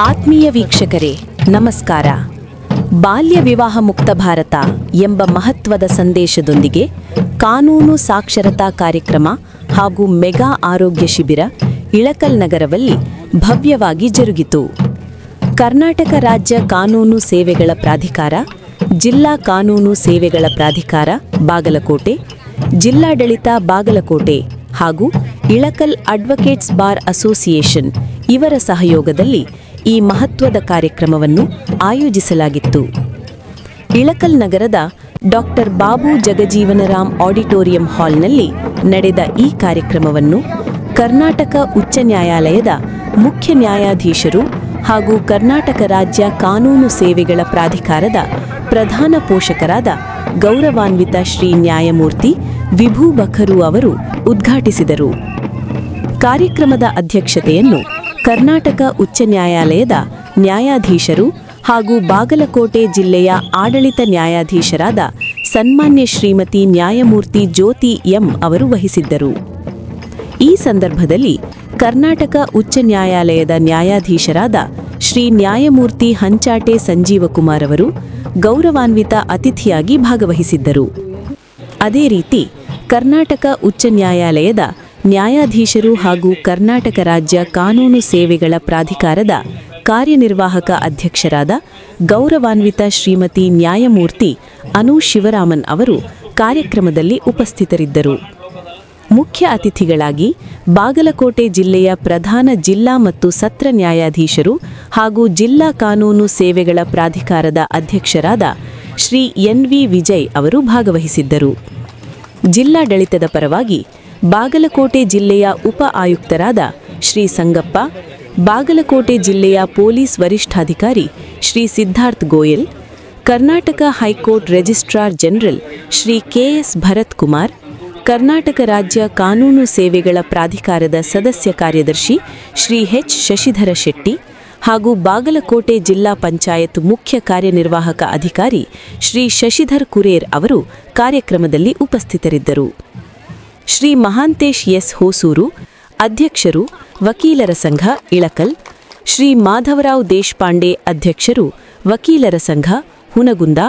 ಆತ್ಮೀಯ ವೀಕ್ಷಕರೇ ನಮಸ್ಕಾರ. ಬಾಲ್ಯ ವಿವಾಹ ಮುಕ್ತ ಭಾರತ ಎಂಬ ಮಹತ್ವದ ಸಂದೇಶದೊಂದಿಗೆ ಕಾನೂನು ಸಾಕ್ಷರತಾ ಕಾರ್ಯಕ್ರಮ ಹಾಗೂ ಮೆಗಾ ಆರೋಗ್ಯ ಶಿಬಿರ ಇಳಕಲ್ ನಗರದಲ್ಲಿ ಭವ್ಯವಾಗಿ ಜರುಗಿತು. ಕರ್ನಾಟಕ ರಾಜ್ಯ ಕಾನೂನು ಸೇವೆಗಳ ಪ್ರಾಧಿಕಾರ, ಜಿಲ್ಲಾ ಕಾನೂನು ಸೇವೆಗಳ ಪ್ರಾಧಿಕಾರ ಬಾಗಲಕೋಟೆ, ಜಿಲ್ಲಾಡಳಿತ ಬಾಗಲಕೋಟೆ ಹಾಗೂ ಇಳಕಲ್ ಅಡ್ವೊಕೇಟ್ಸ್ ಬಾರ್ ಅಸೋಸಿಯೇಷನ್ ಇವರ ಸಹಯೋಗದಲ್ಲಿ ಈ ಮಹತ್ವದ ಕಾರ್ಯಕ್ರಮವನ್ನು ಆಯೋಜಿಸಲಾಗಿತ್ತು. ಇಳಕಲ್ ನಗರದ ಡಾಕ್ಟರ್ ಬಾಬು ಜಗಜೀವನರಾಮ್ ಆಡಿಟೋರಿಯಂ ಹಾಲ್ನಲ್ಲಿ ನಡೆದ ಈ ಕಾರ್ಯಕ್ರಮವನ್ನು ಕರ್ನಾಟಕ ಉಚ್ಚ ನ್ಯಾಯಾಲಯದ ಮುಖ್ಯ ನ್ಯಾಯಾಧೀಶರು ಹಾಗೂ ಕರ್ನಾಟಕ ರಾಜ್ಯ ಕಾನೂನು ಸೇವೆಗಳ ಪ್ರಾಧಿಕಾರದ ಪ್ರಧಾನ ಪೋಷಕರಾದ ಗೌರವಾನ್ವಿತ ಶ್ರೀ ನ್ಯಾಯಮೂರ್ತಿ ವಿಭು ಬಖರು ಅವರು ಉದ್ಘಾಟಿಸಿದರು. ಕಾರ್ಯಕ್ರಮದ ಅಧ್ಯಕ್ಷತೆಯನ್ನು ಕರ್ನಾಟಕ ಉಚ್ಚ ನ್ಯಾಯಾಲಯದ ನ್ಯಾಯಾಧೀಶರು ಹಾಗೂ ಬಾಗಲಕೋಟೆ ಜಿಲ್ಲೆಯ ಆಡಳಿತ ನ್ಯಾಯಾಧೀಶರಾದ ಸನ್ಮಾನ್ಯ ಶ್ರೀಮತಿ ನ್ಯಾಯಮೂರ್ತಿ ಜ್ಯೋತಿ ಎಂ ಅವರು ವಹಿಸಿದ್ದರು. ಈ ಸಂದರ್ಭದಲ್ಲಿ ಕರ್ನಾಟಕ ಉಚ್ಚ ನ್ಯಾಯಾಲಯದ ನ್ಯಾಯಾಧೀಶರಾದ ಶ್ರೀ ನ್ಯಾಯಮೂರ್ತಿ ಹಂಚಾಟೆ ಸಂಜೀವಕುಮಾರ್ ಅವರು ಗೌರವಾನ್ವಿತ ಅತಿಥಿಯಾಗಿ ಭಾಗವಹಿಸಿದ್ದರು. ಅದೇ ರೀತಿ ಕರ್ನಾಟಕ ಉಚ್ಚ ನ್ಯಾಯಾಲಯದ ನ್ಯಾಯಾಧೀಶರು ಹಾಗೂ ಕರ್ನಾಟಕ ರಾಜ್ಯ ಕಾನೂನು ಸೇವೆಗಳ ಪ್ರಾಧಿಕಾರದ ಕಾರ್ಯನಿರ್ವಾಹಕ ಅಧ್ಯಕ್ಷರಾದ ಗೌರವಾನ್ವಿತ ಶ್ರೀಮತಿ ನ್ಯಾಯಮೂರ್ತಿ ಅನು ಶಿವರಾಮನ್ ಅವರು ಕಾರ್ಯಕ್ರಮದಲ್ಲಿ ಉಪಸ್ಥಿತರಿದ್ದರು. ಮುಖ್ಯ ಅತಿಥಿಗಳಾಗಿ ಬಾಗಲಕೋಟೆ ಜಿಲ್ಲೆಯ ಪ್ರಧಾನ ಜಿಲ್ಲಾ ಮತ್ತು ಸತ್ರ ನ್ಯಾಯಾಧೀಶರು ಹಾಗೂ ಜಿಲ್ಲಾ ಕಾನೂನು ಸೇವೆಗಳ ಪ್ರಾಧಿಕಾರದ ಅಧ್ಯಕ್ಷರಾದ ಶ್ರೀ ಎನ್.ವಿ. ವಿಜಯ್ ಅವರು ಭಾಗವಹಿಸಿದ್ದರು. ಜಿಲ್ಲಾಡಳಿತದ ಪರವಾಗಿ ಬಾಗಲಕೋಟೆ ಜಿಲ್ಲೆಯ ಉಪ ಆಯುಕ್ತರಾದ ಶ್ರೀ ಸಂಗಪ್ಪ, ಬಾಗಲಕೋಟೆ ಜಿಲ್ಲೆಯ ಪೊಲೀಸ್ ವರಿಷ್ಠಾಧಿಕಾರಿ Shri Siddharth Goyal, Karnataka high court registrar general Shri K S. Bharath Kumar, Karnataka ರಾಜ್ಯ ಕಾನೂನು ಸೇವೆಗಳ ಪ್ರಾಧಿಕಾರದ ಸದಸ್ಯ ಕಾರ್ಯದರ್ಶಿ ಶ್ರೀ ಎಚ್. ಶಶಿಧರ ಶೆಟ್ಟಿ ಹಾಗೂ ಬಾಗಲಕೋಟೆ ಜಿಲ್ಲಾ ಪಂಚಾಯತ್ ಮುಖ್ಯ ಕಾರ್ಯನಿರ್ವಾಹಕ ಅಧಿಕಾರಿ ಶ್ರೀ ಶಶಿಧರ್ ಕುರೇರ್ ಅವರು ಕಾರ್ಯಕ್ರಮದಲ್ಲಿ ಉಪಸ್ಥಿತರಿದ್ದರು. ಶ್ರೀ ಮಹಾಂತೇಶ್ ಎಸ್. ಹೋಸೂರು, ಅಧ್ಯಕ್ಷರು ವಕೀಲರ ಸಂಘ ಇಳಕಲ್, ಶ್ರೀ ಮಾಧವರಾವ್ ದೇಶಪಾಂಡೆ, ಅಧ್ಯಕ್ಷರು ವಕೀಲರ ಸಂಘ ಹುನಗುಂದ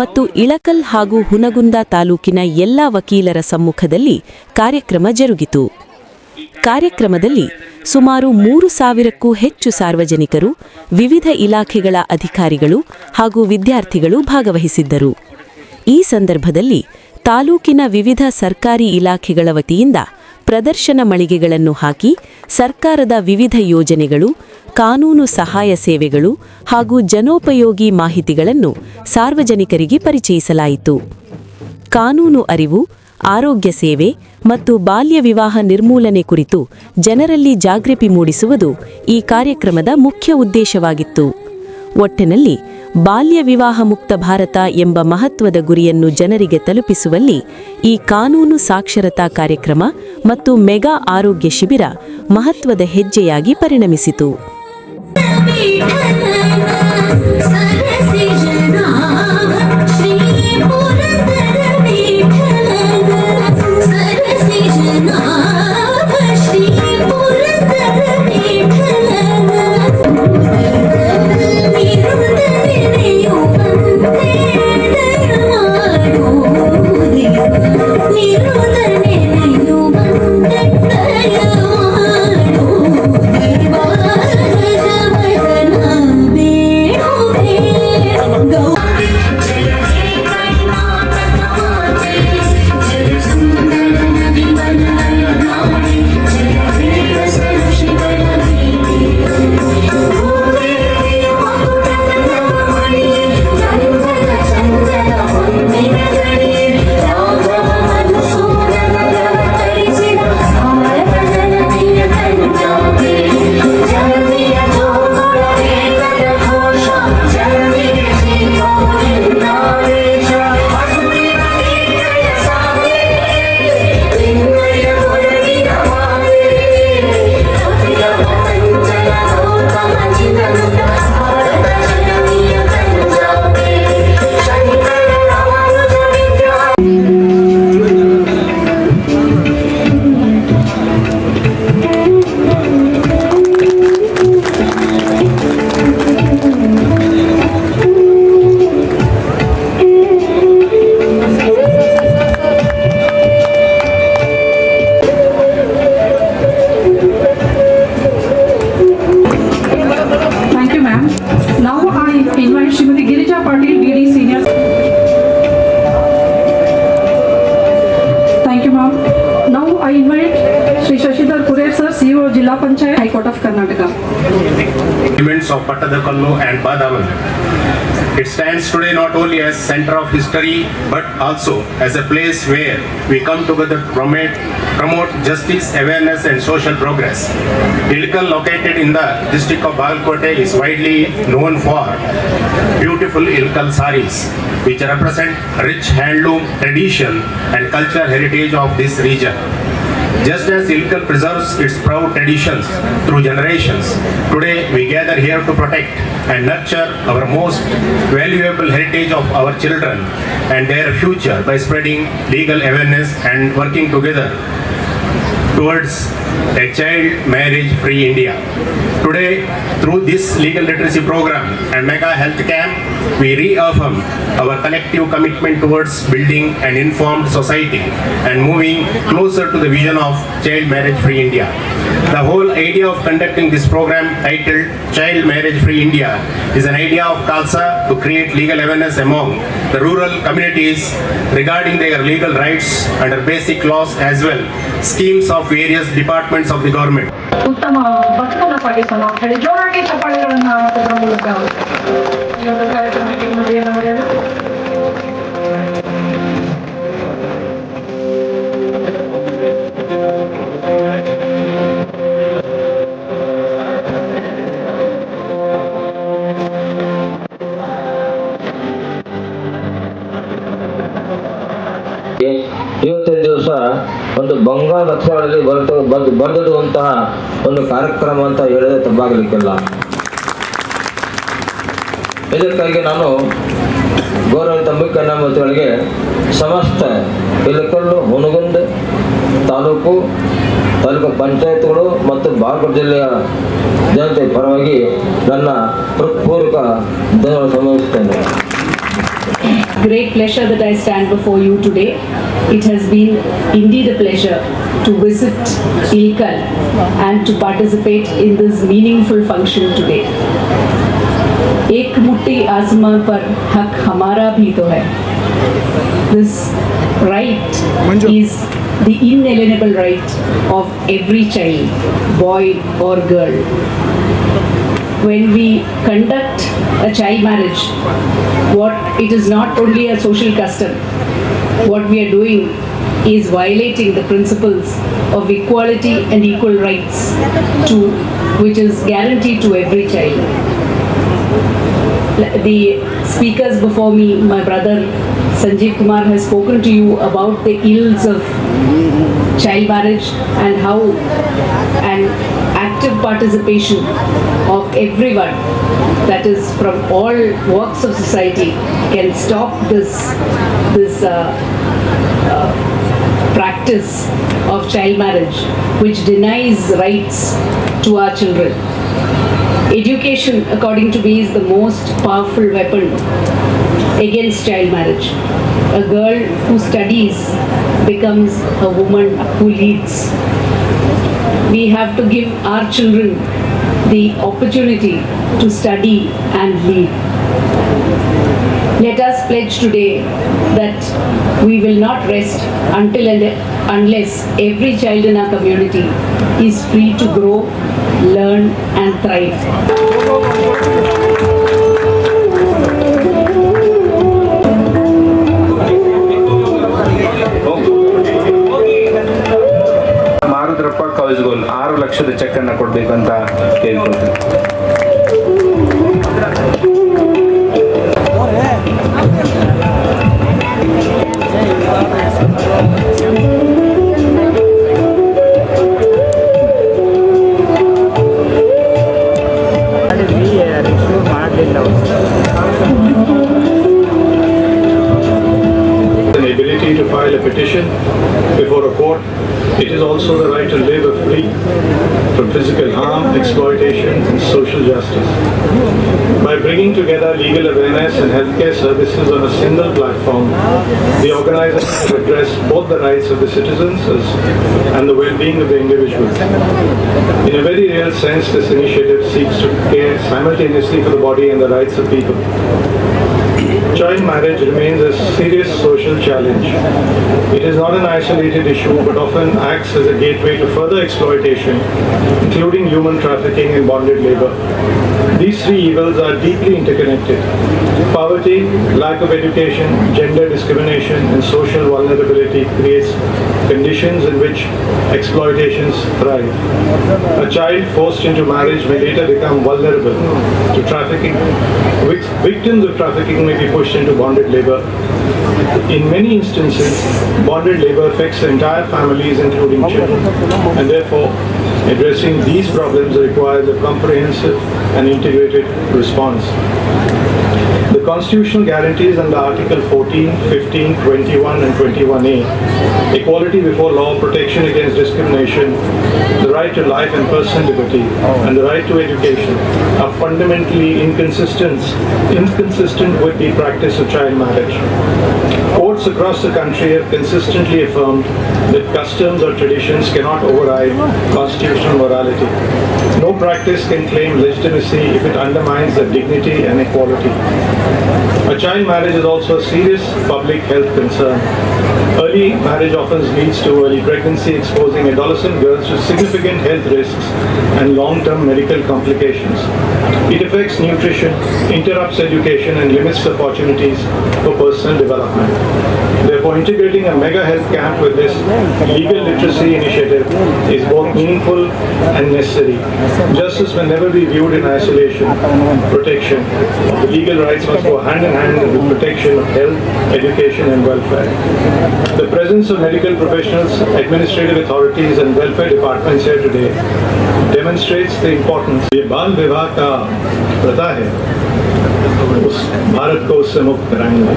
ಮತ್ತು ಇಳಕಲ್ ಹಾಗೂ ಹುನಗುಂದ ತಾಲೂಕಿನ ಎಲ್ಲ ವಕೀಲರ ಸಮ್ಮುಖದಲ್ಲಿ ಕಾರ್ಯಕ್ರಮ ಜರುಗಿತು. ಕಾರ್ಯಕ್ರಮದಲ್ಲಿ ಸುಮಾರು 3,000ಕ್ಕೂ ಹೆಚ್ಚು ಸಾರ್ವಜನಿಕರು, ವಿವಿಧ ಇಲಾಖೆಗಳ ಅಧಿಕಾರಿಗಳು ಹಾಗೂ ವಿದ್ಯಾರ್ಥಿಗಳು ಭಾಗವಹಿಸಿದ್ದರು. ಈ ಸಂದರ್ಭದಲ್ಲಿ ತಾಲೂಕಿನ ವಿವಿಧ ಸರ್ಕಾರಿ ಇಲಾಖೆಗಳ ವತಿಯಿಂದ ಪ್ರದರ್ಶನ ಮಳಿಗೆಗಳನ್ನು ಹಾಕಿ ಸರ್ಕಾರದ ವಿವಿಧ ಯೋಜನೆಗಳು, ಕಾನೂನು ಸಹಾಯ ಸೇವೆಗಳು ಹಾಗೂ ಜನೋಪಯೋಗಿ ಮಾಹಿತಿಗಳನ್ನು ಸಾರ್ವಜನಿಕರಿಗೆ ಪರಿಚಯಿಸಲಾಯಿತು. ಕಾನೂನು ಅರಿವು, ಆರೋಗ್ಯ ಸೇವೆ ಮತ್ತು ಬಾಲ್ಯ ವಿವಾಹ ನಿರ್ಮೂಲನೆ ಕುರಿತು ಜನರಲ್ಲಿ ಜಾಗೃತಿ ಮೂಡಿಸುವುದು ಈ ಕಾರ್ಯಕ್ರಮದ ಮುಖ್ಯ ಉದ್ದೇಶವಾಗಿತ್ತು. ಒಟ್ಟಿನಲ್ಲಿ ಬಾಲ್ಯ ವಿವಾಹ ಮುಕ್ತ ಭಾರತ ಎಂಬ ಮಹತ್ವದ ಗುರಿಯನ್ನು ಜನರಿಗೆ ತಲುಪಿಸುವಲ್ಲಿ ಈ ಕಾನೂನು ಸಾಕ್ಷರತಾ ಕಾರ್ಯಕ್ರಮ ಮತ್ತು ಮೆಗಾ ಆರೋಗ್ಯ ಶಿಬಿರ ಮಹತ್ವದ ಹೆಜ್ಜೆಯಾಗಿ ಪರಿಣಮಿಸಿತು. elements of Pattadakallu and Badavan. It stands today not only as center of history but also as a place where we come together to promote justice, awareness and social progress. Ilkal, located in the district of Bagalkote, is widely known for beautiful Ilkal saris, which represent rich handloom tradition and cultural heritage of this region. Just as Ilkal preserves its proud traditions through generations, today we gather here to protect and nurture our most valuable heritage of our children and their future by spreading legal awareness and working together towards a child marriage-free India. Today, through this legal literacy program and mega health camp, we reaffirm our collective commitment towards building an informed society and moving closer to the vision of child marriage-free India. The whole idea of conducting this program titled Child Marriage-Free India is an idea of Khalsa to create legal awareness among the rural communities regarding their legal rights under basic laws as well schemes of various departments of the government. ಉತ್ತಮ ಬದುಕನ್ನು ಸಾಗಿಸೋಣ ಅಂತ ಹೇಳಿ ಜೋರಾಗಿ ಚಪ್ಪಾಳೆಗಳನ್ನ ಹಾಕೋದ್ರ ಮೂಲಕ ಈ ಒಂದು ಕಾರ್ಯಕ್ರಮಕ್ಕೆ ಮುಡಿಯನ್ನು ಮುಡಿಯೋಣ. ಇವತ್ತಿನ ದಿವಸ ಒಂದು ಬಂಗಾಳ ಅಕ್ಷರಗಳಲ್ಲಿ ಬರೆದಿರುವಂತಹ ಒಂದು ಕಾರ್ಯಕ್ರಮ ಅಂತ ಹೇಳಿದ್ರೆ ತಪ್ಪಾಗಲಿಕ್ಕಿಲ್ಲ. ಇದಕ್ಕಾಗಿ ನಾನು ಗೌರವಿತ ಮುಖ್ಯ ನ್ಯಾಯಮೂರ್ತಿಗಳಿಗೆ ಸಮಸ್ತ ಇಲಕಲ್ಲು ಹುನಗುಂದ ತಾಲೂಕು ಪಂಚಾಯತ್ಗಳು ಮತ್ತು ಬಾಗಲಕೋಟೆ ಜಿಲ್ಲೆಯ ಜನತೆ ಪರವಾಗಿ ನನ್ನ ಹೃತ್ಪೂರ್ವಕ ಧನ್ಯವಾದ ಸಮರ್ಪಿಸುತ್ತೇನೆ. Great pleasure that I stand before you today. It has been indeed a pleasure to visit Ilkal and to participate in this meaningful function today. Ek mutti आसमान पर हक हमारा भी तो है. This right is the inalienable right of every child, boy or girl. When we conduct a child marriage, it is not only a social custom. What we are doing is violating the principles of equality and equal rights which is guaranteed to every child. The speakers before me, my brother Sanjeev Kumar has spoken to you about the ills of child marriage and how an active participation of everyone, that is from all walks of society, can stop this practice of child marriage which denies rights to our children. Education, according to me, is the most powerful weapon against child marriage. A girl who studies becomes a woman who leads. We have to give our children the opportunity to study and lead. Let us pledge today that we will not rest until and unless every child in our community is free to grow, learn and thrive. ಮಾರುದ್ರಪ್ಪ ಕೌಸ್ಗೋಲ್ 6 ಲಕ್ಷದ check ಅನ್ನು ಕೊಡಬೇಕಂತ ಕೇಳ್ಕೊಳ್ತೀನಿ. The ability to file a petition before a court. It is also the right to live free from physical harm, exploitation, and social justice. By bringing together legal awareness and healthcare services on a single platform, the organization address both the rights of the citizens and the well-being of the individual. In a very real sense, this initiative seeks to care simultaneously for the body and the rights of people. child marriage remains a serious social challenge. It is not an isolated issue but often acts as a gateway to further exploitation, including human trafficking and bonded labor. These three evils are deeply interconnected. Poverty, lack of education, gender discrimination, and social vulnerability creates conditions in which exploitations thrive. A child forced into marriage may later become vulnerable to trafficking. Victims of trafficking may be pushed into bonded labor. In many instances, bonded labor affects entire families, including children, and therefore, addressing these problems requires a comprehensive and integrated response. The constitutional guarantees under Article 14, 15, 21 and 21A, equality before law, protection against discrimination, the right to life and personal liberty, and the right to education are fundamentally inconsistent with the practice of child marriage. Courts across the country have consistently affirmed that customs or traditions cannot override constitutional morality. No practice can claim legitimacy if it undermines the dignity and equality. A child marriage is also a serious public health concern. Early marriage often leads to early pregnancy, exposing adolescent girls to significant health risks and long-term medical complications. It affects nutrition, interrupts education, and limits opportunities for personal development. Therefore, integrating a mega health camp with this legal literacy initiative is both meaningful and necessary. Justice will never be viewed in isolation. Protection of the legal rights must go hand in hand with the protection of health, education, and welfare. The presence of medical professionals, administrative authorities, and welfare departments here today demonstrates the importance. ये बाल विवाह का प्रथा है, उस भारत को उससे मुक्त कराएंगे.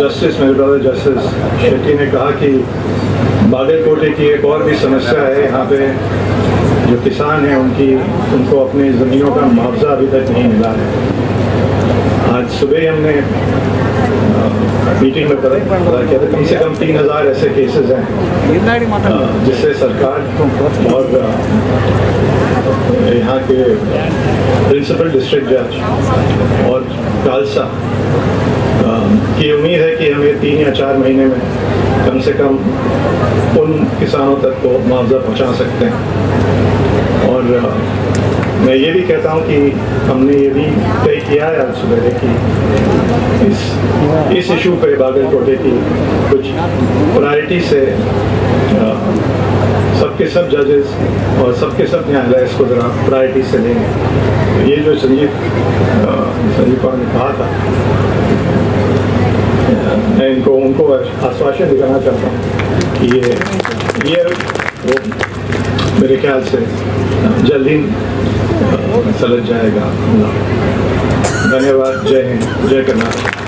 जस्टिस मेरे ब्रदर जस्टिस शेट्टी ने कहा कि बागलकोटे की एक और भी समस्या है. यहाँ पे जो किसान हैं उनको अपनी ज़मीनों का मुआवजा अभी तक नहीं मिला है. आज सुबह हमने मीटिंग में पता किया था कम से कम 3000 ऐसे केसेस हैं जिससे सरकार और यहाँ के प्रिंसिपल डिस्ट्रिक्ट जज और खालसा की उम्मीद है कि हम ये 3 या 4 महीने में कम से कम उन किसानों तक को मुआवजा पहुँचा सकते हैं. और मैं ये भी कहता हूँ कि हमने ये भी तय किया है आज सुबह कि इस इशू पे बागलकोटे की कुछ प्रायोरिटी से सबके सब जजेस और सबके सब न्यायालय इसको ज़रा प्रायोरिटी से लेंगे. ये जो संजीव कौर ने कहा था, मैं उनको आश्वासन दिलाना चाहता हूँ कि ये वो मेरे ख्याल से जल्द ही सलझ जाएगा. धन्यवाद. जय हिंद, जय कर्नाटक.